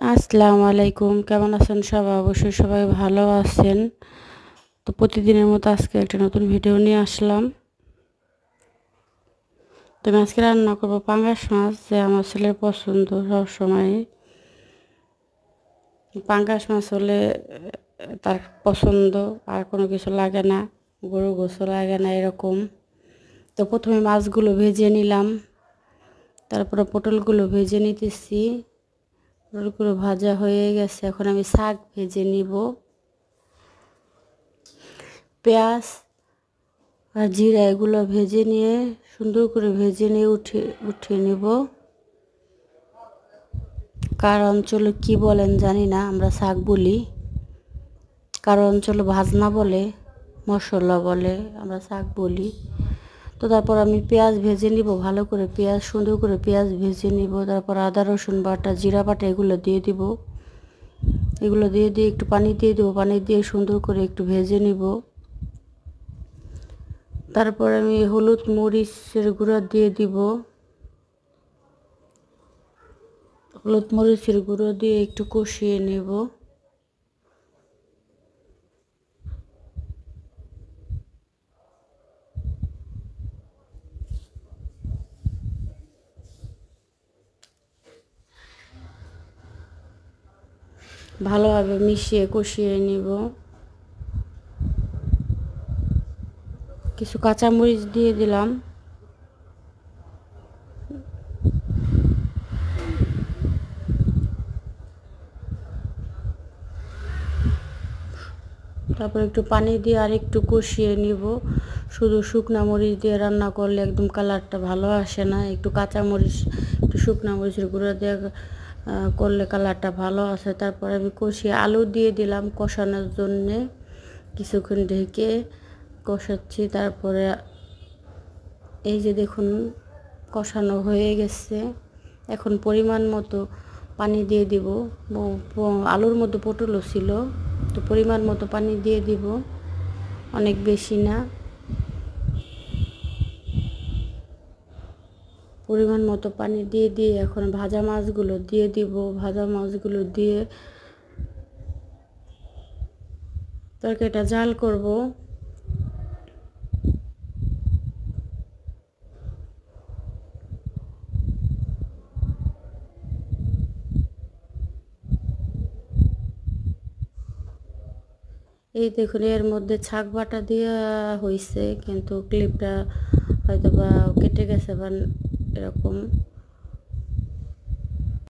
আসসালামু আলাইকুম, কেমন আছেন সবাই? অবশ্যই সবাই ভালো আছেন। তো প্রতিদিনের মতো আজকে একটা নতুন ভিডিও নিয়ে আসলাম। তো আমি আজকে রান্না করবো পাঙ্গাস মাছ, যে আমার ছেলের পছন্দ সবসময়। পাঙ্গাস মাছ হলে তার পছন্দ, আর কোনো কিছু লাগে না, গরু গোসও লাগে না এরকম। তো প্রথমে মাছগুলো ভেজে নিলাম, তারপরে পটলগুলো ভেজে নিতেছি। পটলগুলো ভাজা হয়ে গেছে, এখন আমি শাক ভেজে নিব। পেঁয়াজ আর জিরা এগুলো ভেজে নিয়ে সুন্দর করে ভেজে নিয়ে উঠিয়ে নেব। কার অঞ্চলে কি বলেন জানি না, আমরা শাক বলি। কারো অঞ্চলে ভাজনা বলে, মশলা বলে, আমরা শাক বলি। তো তারপর আমি পেঁয়াজ ভেজে নিব ভালো করে, সুন্দর করে পেঁয়াজ ভেজে নিব। তারপর আদা রসুন বাটা, জিরা বাটা এগুলো দিয়ে দিব। এগুলো দিয়ে একটু পানি দিয়ে দেবো, পানি দিয়ে সুন্দর করে একটু ভেজে নিব। তারপর আমি হলুদ মরিচের গুঁড়া দিয়ে দিব। হলুদ মরিচের গুঁড়ো দিয়ে একটু কষিয়ে নেব। ভালোভাবে মিশিয়ে কষিয়ে নিব। কিছু কাঁচামরিচ দিয়ে দিলাম। তারপর একটু পানি দিয়ে আর একটু কষিয়ে নিব। শুধু শুকনা মরিচ দিয়ে রান্না করলে একদম কালারটা ভালো আসে না, একটু কাঁচামরিচ, একটু শুকনা মরিচের গুঁড়ো দিয়ে করলে কালারটা ভালো আসে। তারপর আমি কষিয়ে আলু দিয়ে দিলাম কষানোর জন্যে। কিছুক্ষণ ঢেকে কষাচ্ছি। তারপরে এই যে দেখুন, কষানো হয়ে গেছে। এখন পরিমাণ মতো পানি দিয়ে দিব। আলুর মধ্যে পটলও ছিল, তো পরিমাণ মতো পানি দিয়ে দিব, অনেক বেশি না। পরিমাণ মতো পানি দিয়ে এখন ভাজা মাছগুলো দিয়ে দিব। ভাজা মাছগুলো দিয়ে তরকারিটা জাল করব। এই দেখুন, এর মধ্যে ছাক বাটা দেওয়া হয়েছে, কিন্তু ক্লিপটা হয়তো বা কেটে গেছে বা এরকম।